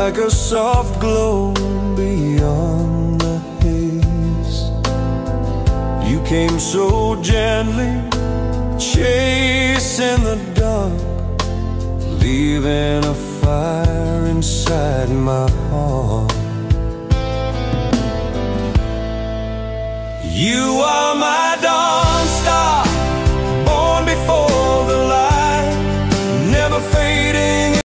like a soft glow beyond the haze. You came so gently, chasing the dark, leaving a fire inside my heart. You